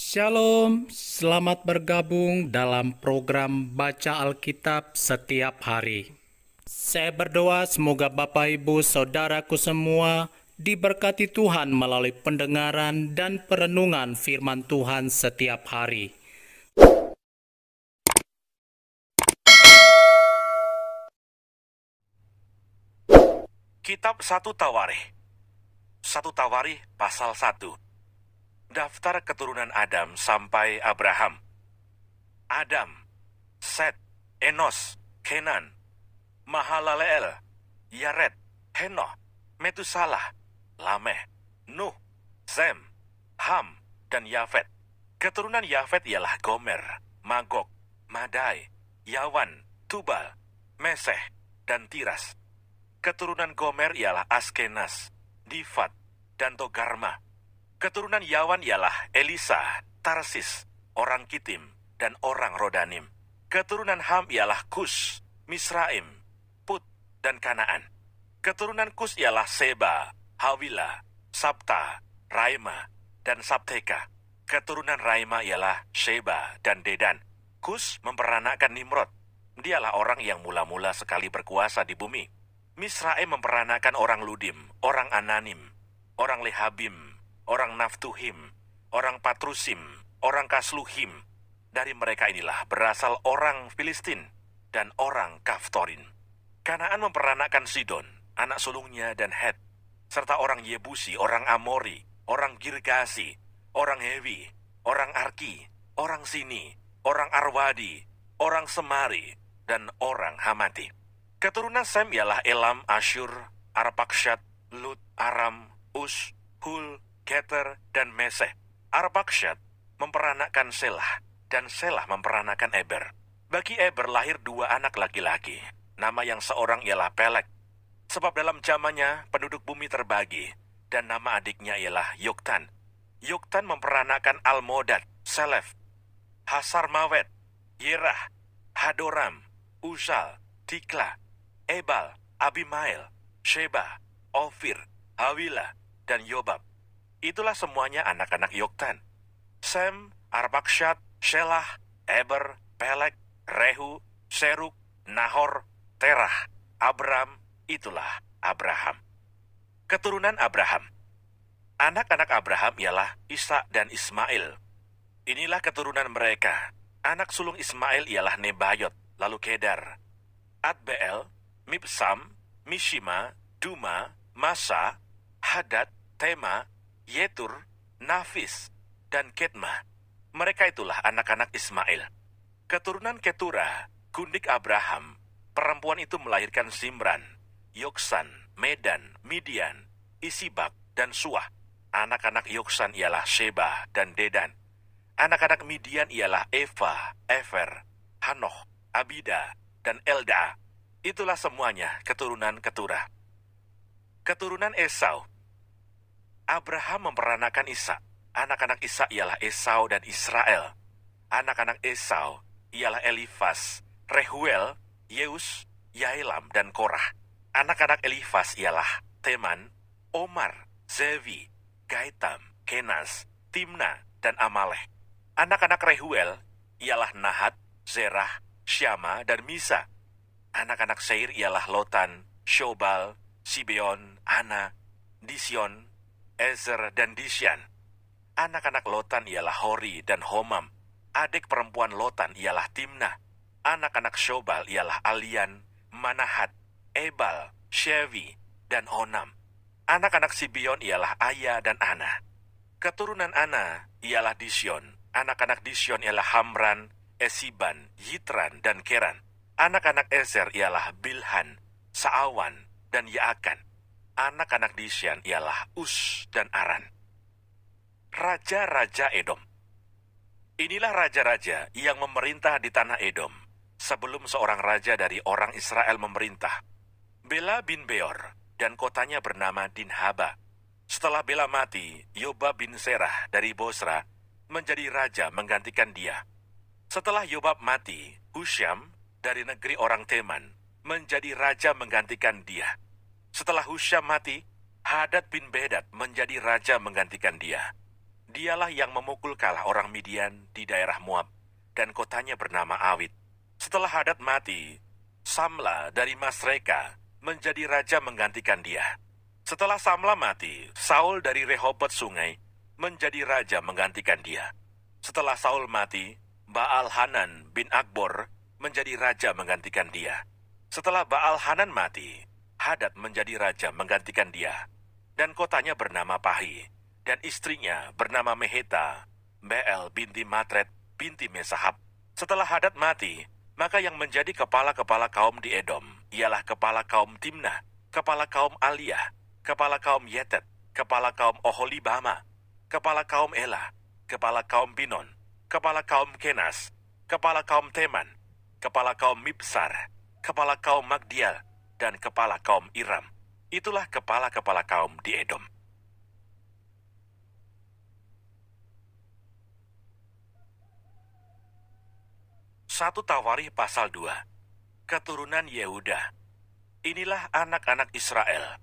Shalom, selamat bergabung dalam program Baca Alkitab setiap hari. Saya berdoa semoga Bapak Ibu Saudaraku semua diberkati Tuhan melalui pendengaran dan perenungan firman Tuhan setiap hari. Kitab 1 Tawarikh. 1 Tawarikh pasal 1. Daftar keturunan Adam sampai Abraham. Adam, Set, Enos, Kenan, Mahalaleel, Yared, Henoh, Metusalah, Lameh, Nuh, Sem, Ham, dan Yafet. Keturunan Yafet ialah Gomer, Magog, Madai, Yawan, Tubal, Meseh, dan Tiras. Keturunan Gomer ialah Askenas, Difat, dan Togarma. Keturunan Yawan ialah Elisa, Tarsis, orang Kitim, dan orang Rodanim. Keturunan Ham ialah Kus, Misraim, Put, dan Kanaan. Keturunan Kus ialah Seba, Hawila, Sabta, Raima, dan Sabteka. Keturunan Raima ialah Sheba dan Dedan. Kus memperanakkan Nimrod. Dialah orang yang mula-mula sekali berkuasa di bumi. Misraim memperanakkan orang Ludim, orang Ananim, orang Lehabim, orang Naftuhim, orang Patrusim, orang Kasluhim. Dari mereka inilah berasal orang Filistin dan orang Kaftorin. Kanaan memperanakkan Sidon, anak sulungnya, dan Het, serta orang Yebusi, orang Amori, orang Girgasi, orang Hewi, orang Arki, orang Sini, orang Arwadi, orang Semari, dan orang Hamati. Keturunan Sem ialah Elam, Asyur, Arpaksyad, Lut, Aram, Us, Hul, Geter, dan Meseh. Arpaksyad memperanakkan Selah, dan Selah memperanakkan Eber. Bagi Eber lahir dua anak laki-laki. Nama yang seorang ialah Pelek, sebab dalam zamannya penduduk bumi terbagi, dan nama adiknya ialah Yoktan. Yoktan memperanakkan Almodad, Selef, Hasarmawet, Yerah, Hadoram, Uzal, Tikla, Ebal, Abimael, Sheba, Ofir, Hawila, dan Yobab. Itulah semuanya anak-anak Yoktan. Sem, Arpaksyad, Shelah, Eber, Pelek, Rehu, Seruk, Nahor, Terah, Abram, itulah Abraham. Keturunan Abraham. Anak-anak Abraham ialah Ishak dan Ismail. Inilah keturunan mereka. Anak sulung Ismail ialah Nebayot, lalu Kedar, Adbeel, Mibsam, Mishima, Duma, Masa, Hadad, Tema, Yetur, Nafis, dan Ketma. Mereka itulah anak-anak Ismail. Keturunan Keturah, gundik Abraham. Perempuan itu melahirkan Simran, Yoksan, Medan, Midian, Isibak, dan Suah. Anak-anak Yoksan ialah Sheba dan Dedan. Anak-anak Midian ialah Eva, Efer, Hanoh, Abida, dan Elda. Itulah semuanya keturunan Keturah. Keturunan Esau. Abraham memperanakkan Ishak. Anak-anak Ishak ialah Esau dan Israel. Anak-anak Esau ialah Elifas, Rehuel, Yeus, Yaelam, dan Korah. Anak-anak Elifas ialah Teman, Omar, Zevi, Gaitam, Kenas, Timna, dan Amalek. Anak-anak Rehuel ialah Nahat, Zerah, Syama, dan Misa. Anak-anak Seir ialah Lotan, Shobal, Sibeon, Ana, Disyon, Ezer, dan Disyan. Anak-anak Lotan ialah Hori dan Homam. Adik perempuan Lotan ialah Timna. Anak-anak Shobal ialah Alian, Manahat, Ebal, Shevi, dan Onam. Anak-anak Sibeon ialah Aya dan Ana. Keturunan Ana ialah Disyon. Anak-anak Disyon ialah Hamran, Esiban, Yitran, dan Keran. Anak-anak Ezer ialah Bilhan, Saawan, dan Yaakan. Anak-anak Disyan ialah Us dan Aran. Raja-raja Edom. Inilah raja-raja yang memerintah di tanah Edom, sebelum seorang raja dari orang Israel memerintah. Bela bin Beor, dan kotanya bernama Dinhaba. Setelah Bela mati, Yobab bin Serah dari Bosra menjadi raja menggantikan dia. Setelah Yobab mati, Husyam dari negeri orang Teman menjadi raja menggantikan dia. Setelah Husyam mati, Hadad bin Bedad menjadi raja menggantikan dia. Dialah yang memukul kalah orang Midian di daerah Moab, dan kotanya bernama Awit. Setelah Hadad mati, Samla dari Masreka menjadi raja menggantikan dia. Setelah Samla mati, Saul dari Rehobot Sungai menjadi raja menggantikan dia. Setelah Saul mati, Baal-Hanan bin Akbor menjadi raja menggantikan dia. Setelah Baal-Hanan mati, Hadad menjadi raja menggantikan dia. Dan kotanya bernama Pahi, dan istrinya bernama Meheta, Beel binti Matred binti Mesahab. Setelah Hadad mati, maka yang menjadi kepala-kepala kaum di Edom ialah kepala kaum Timnah, kepala kaum Aliyah, kepala kaum Yetet, kepala kaum Oholibama, kepala kaum Elah, kepala kaum Pinon, kepala kaum Kenas, kepala kaum Teman, kepala kaum Mibsar, kepala kaum Magdial, dan kepala kaum Iram. Itulah kepala-kepala kaum di Edom. Satu Tawarikh pasal 2. Keturunan Yehuda. Inilah anak-anak Israel: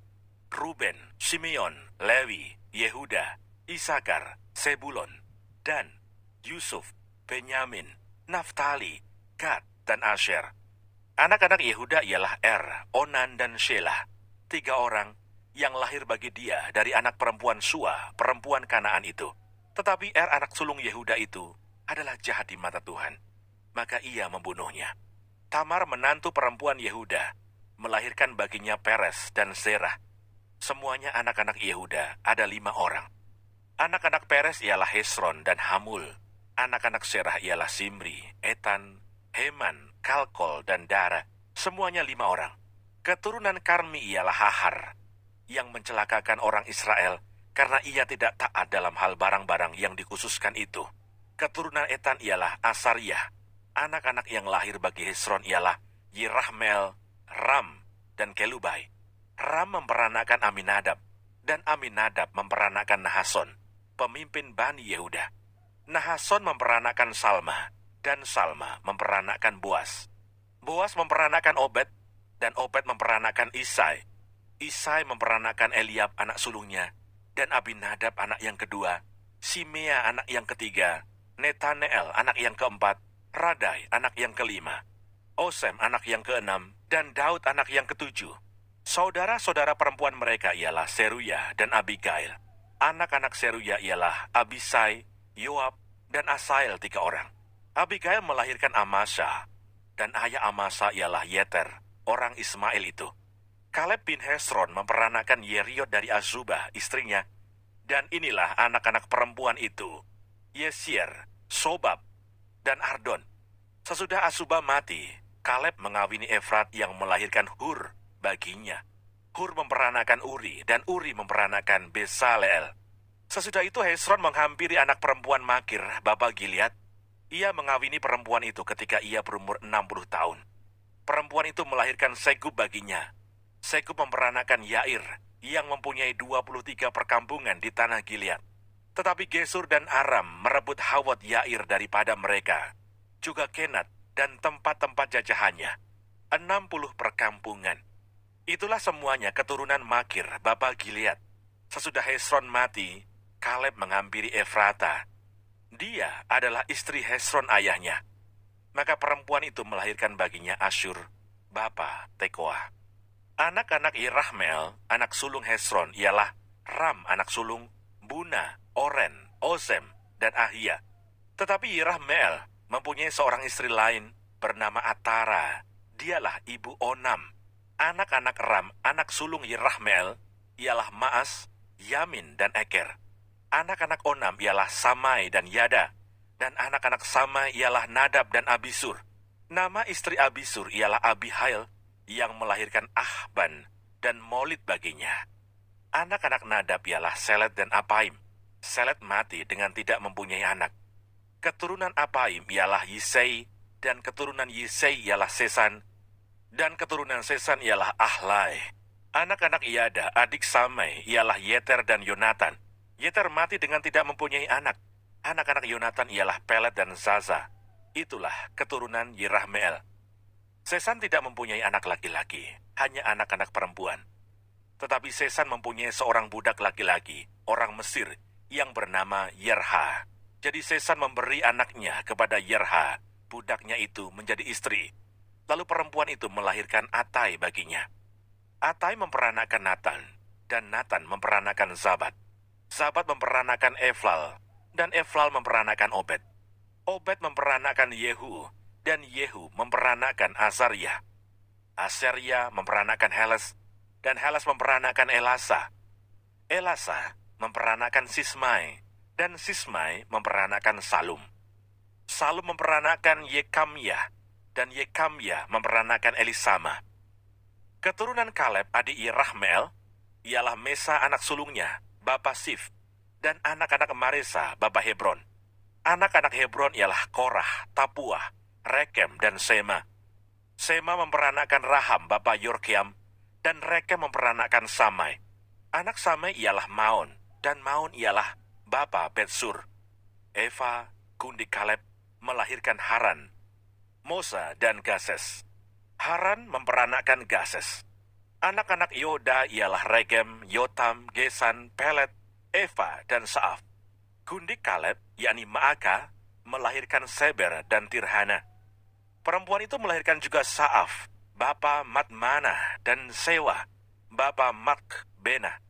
Ruben, Simeon, Lewi, Yehuda, Isakar, Sebulon, Dan, Yusuf, Benyamin, Naftali, Gad, dan Asher. Anak-anak Yehuda ialah Onan, dan Shelah, 3 orang yang lahir bagi dia dari anak perempuan Sua, perempuan Kanaan itu. Tetapi anak sulung Yehuda itu adalah jahat di mata Tuhan, maka ia membunuhnya. Tamar menantu perempuan Yehuda melahirkan baginya Peres dan Zerah. Semuanya anak-anak Yehuda ada 5 orang. Anak-anak Peres ialah Hesron dan Hamul. Anak-anak Zerah ialah Simri, Etan, Heman, Kalkol, dan Dara. Semuanya 5 orang. Keturunan Karmi ialah Hahar, yang mencelakakan orang Israel karena ia tidak taat dalam hal barang-barang yang dikhususkan itu. Keturunan Etan ialah Asariyah. Anak-anak yang lahir bagi Hesron ialah Yirahmeel, Ram, dan Kelubai. Ram memperanakan Aminadab, dan Aminadab memperanakan Nahason, pemimpin Bani Yehuda. Nahason memperanakan Salma, dan Salma memperanakan Boas. Boas memperanakan Obed, dan Obed memperanakan Isai. Isai memperanakan Eliab anak sulungnya, dan Abinadab anak yang kedua, Simea anak yang ketiga, Netaneel anak yang keempat, Radai anak yang kelima, Osem anak yang keenam, dan Daud anak yang ketujuh. Saudara-saudara perempuan mereka ialah Seruya dan Abigail. Anak-anak Seruya ialah Abisai, Yoab, dan Asael 3 orang. Abigail melahirkan Amasa, dan ayah Amasa ialah Yeter, orang Ismail itu. Kaleb bin Hesron memperanakan Yeriot dari Azubah, istrinya. Dan inilah anak-anak perempuan itu: Yesier, Sobab, dan Ardon. Sesudah Azubah mati, Kaleb mengawini Efrat yang melahirkan Hur baginya. Hur memperanakan Uri, dan Uri memperanakan Besaleel. Sesudah itu Hesron menghampiri anak perempuan Makir, bapa Gilead. Ia mengawini perempuan itu ketika ia berumur 60 tahun. Perempuan itu melahirkan Segub baginya. Segub memperanakan Yair, yang mempunyai 23 perkampungan di tanah Gilead. Tetapi Gesur dan Aram merebut Hawot Yair daripada mereka, juga Kenat dan tempat-tempat jajahannya, 60 perkampungan. Itulah semuanya keturunan Makir, bapa Gilead. Sesudah Hesron mati, Kaleb menghampiri Efrata. Dia adalah istri Hesron ayahnya. Maka perempuan itu melahirkan baginya Asyur, bapa Tekoa. Anak-anak Yirahmeel, anak sulung Hesron, ialah Ram anak sulung, Buna, Oren, Ozem, dan Ahia. Tetapi Yirahmeel mempunyai seorang istri lain bernama Atara. Dialah ibu Onam. Anak-anak Ram, anak sulung Yirahmeel, ialah Maas, Yamin, dan Eker. Anak-anak Onam ialah Samai dan Yada. Dan anak-anak Samai ialah Nadab dan Abisur. Nama istri Abisur ialah Abihail, yang melahirkan Ahban dan Molid baginya. Anak-anak Nadab ialah Selet dan Apaim. Selet mati dengan tidak mempunyai anak. Keturunan Apaim ialah Yisei, dan keturunan Yisei ialah Sesan, dan keturunan Sesan ialah Ahlai. Anak-anak Yada, adik Samai, ialah Yeter dan Yonatan. Yeter mati dengan tidak mempunyai anak. Anak-anak Yonatan ialah Pelet dan Zaza. Itulah keturunan Yirahmeel. Sesan tidak mempunyai anak laki-laki, hanya anak-anak perempuan. Tetapi Sesan mempunyai seorang budak laki-laki, orang Mesir, yang bernama Yerha. Jadi Sesan memberi anaknya kepada Yerha, budaknya itu menjadi istri. Lalu perempuan itu melahirkan Atai baginya. Atai memperanakan Natan, dan Natan memperanakan Zabad. Zabad memperanakan Eflal, dan Eflal memperanakan Obed. Obed memperanakan Yehu, dan Yehu memperanakan Azariah. Azariah memperanakan Heles, dan Heles memperanakan Elasa. Elasa memperanakan Sismai, dan Sismai memperanakan Salum. Salum memperanakan Yekamyah, dan Yekamyah memperanakan Elisama. Keturunan Kaleb adik Yerahmeel ialah Mesa anak sulungnya, bapa Sif, dan anak-anak Maresa, bapa Hebron. Anak-anak Hebron ialah Korah, Tapuah, Rekem, dan Sema. Sema memperanakan Raham, bapa Yorkeam, dan Rekem memperanakan Samai. Anak Samai ialah Maon, dan Maon ialah bapa Betsur. Eva, kundi Kaleb, melahirkan Haran, Mosa, dan Gases. Haran memperanakan Gases. Anak-anak Yoda ialah Regem, Yotam, Gesan, Pelet, Eva, dan Saaf. Kundi Kaleb, yakni Maaka, melahirkan Seber dan Tirhana. Perempuan itu melahirkan juga Saaf, bapa Matmana, dan Sewa, bapa Makbena,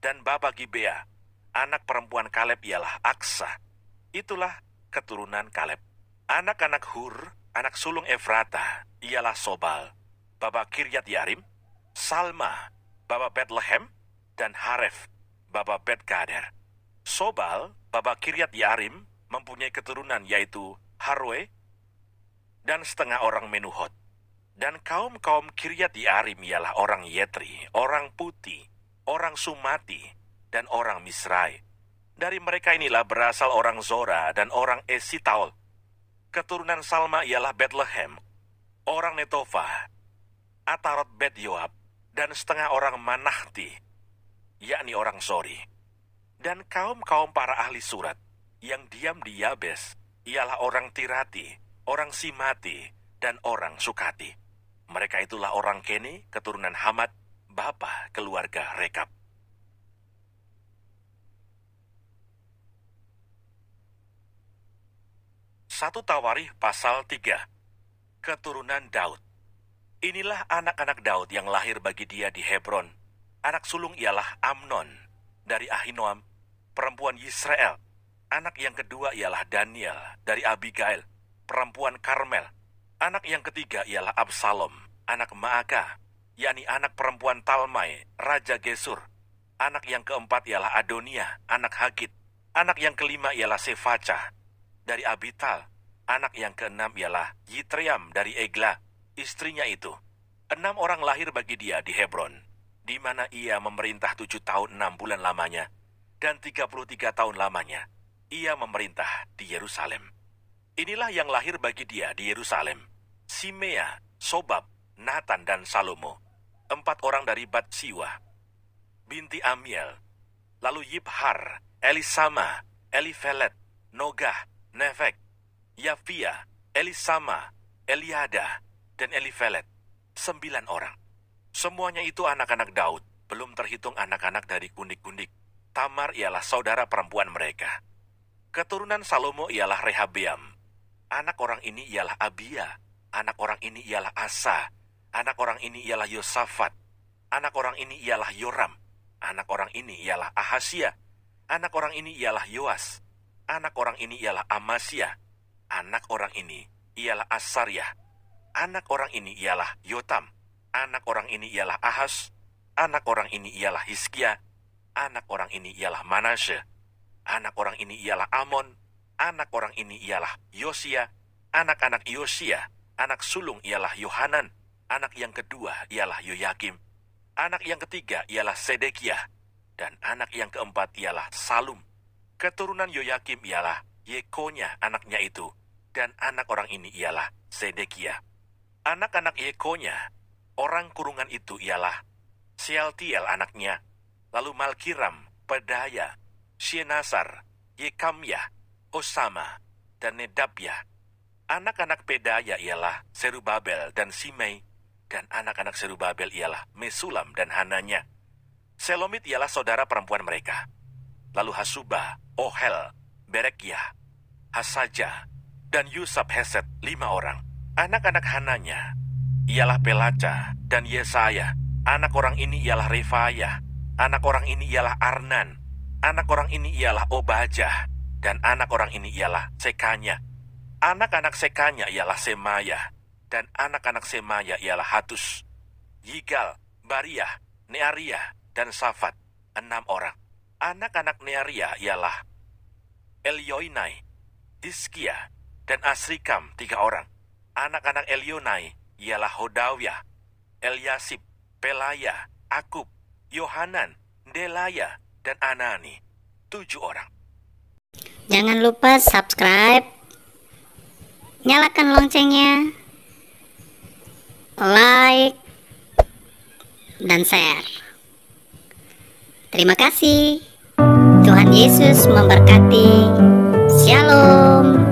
dan bapa Gibea. Anak perempuan Kaleb ialah Aksa. Itulah keturunan Kaleb. Anak-anak Hur, anak sulung Efrata, ialah Sobal, bapa Kiryat Yarim, Salma, bapa Bethlehem, dan Haref, bapa Bet-Gader. Sobal, bapa Kiryat Yarim, mempunyai keturunan yaitu Harwe, dan setengah orang Menuhot. Dan kaum-kaum Kiryat Yarim ialah orang Yetri, orang Puti, orang Sumati, dan orang Misrai. Dari mereka inilah berasal orang Zora dan orang Esitaol. Keturunan Salma ialah Bethlehem, orang Netofa, Atarot Bet Yoab, dan setengah orang Manahti, yakni orang Sori. Dan kaum-kaum para ahli surat yang diam di Yabes ialah orang Tirati, orang Simati, dan orang Sukati. Mereka itulah orang Keni, keturunan Hamad, bapa keluarga Rekab. Satu Tawarikh pasal 3. Keturunan Daud. Inilah anak-anak Daud yang lahir bagi dia di Hebron. Anak sulung ialah Amnon dari Ahinoam, perempuan Yisrael. Anak yang kedua ialah Daniel dari Abigail, perempuan Karmel. Anak yang ketiga ialah Absalom, anak Maaka, yakni anak perempuan Talmai, Raja Gesur. Anak yang keempat ialah Adonia, anak Hagit. Anak yang kelima ialah Sefaca dari Abital. Anak yang keenam ialah Yitream dari Egla, istrinya itu. 6 orang lahir bagi dia di Hebron, di mana ia memerintah 7 tahun 6 bulan lamanya, dan 33 tahun lamanya ia memerintah di Yerusalem. Inilah yang lahir bagi dia di Yerusalem: Simea, Sobab, Natan, dan Salomo. 4 orang dari Bat-siwa, binti Amiel. Lalu Yibhar, Elisama, Elifelet, Nogah, Nefek, Yafia, Elisama, Eliada, dan Elifelet. 9 orang. Semuanya itu anak-anak Daud, belum terhitung anak-anak dari kundik-kundik. Tamar ialah saudara perempuan mereka. Keturunan Salomo ialah Rehabeam. Anak orang ini ialah Abia. Anak orang ini ialah Asa. Anak orang ini ialah Yosafat. Anak orang ini ialah Yoram. Anak orang ini ialah Ahasia. Anak orang ini ialah Yoas. Anak orang ini ialah Amasya. Anak orang ini ialah Asariah. Anak orang ini ialah Yotam. Anak orang ini ialah Ahas. Anak orang ini ialah Hizkia. Anak orang ini ialah Manasye. Anak orang ini ialah Amon. Anak orang ini ialah Yosia. Anak-anak Yosia, anak sulung ialah Yohanan. Anak yang kedua ialah Yoyakim. Anak yang ketiga ialah Sedekiah. Dan anak yang keempat ialah Salum. Keturunan Yoyakim ialah Yekonya, anaknya itu. Dan anak orang ini ialah Sedekiah. Anak-anak Yekonya, orang kurungan itu ialah Sealtiel anaknya. Lalu Malkiram, Pedaya, Shenasar, Yekamyah, Osama, dan Nedabyah. Anak-anak Pedaya ialah Serubabel dan Simei. Dan anak-anak Serubabel ialah Mesulam dan Hananya. Selomit ialah saudara perempuan mereka. lalu Hasuba, Ohel, Berekia, Hasaja, dan Yusab Heset 5 orang. Anak-anak Hananya ialah Pelaca dan Yesaya. Anak orang ini ialah Refaya. Anak orang ini ialah Arnan. Anak orang ini ialah Obajah. Dan anak orang ini ialah Sekanya. Anak-anak Sekanya ialah Semaya. Dan anak-anak Semaya ialah Hatus, Yigal, Bariah, Neariah, dan Safat, 6 orang. Anak-anak Neariah ialah Elyoinai, Hizkia, dan Asrikam, 3 orang. Anak-anak Elionai ialah Hodawiyah, Eliasib, Pelaya, Akub, Yohanan, Delaya, dan Anani, 7 orang. Jangan lupa subscribe, nyalakan loncengnya, like, dan share. Terima kasih. Tuhan Yesus memberkati. Shalom.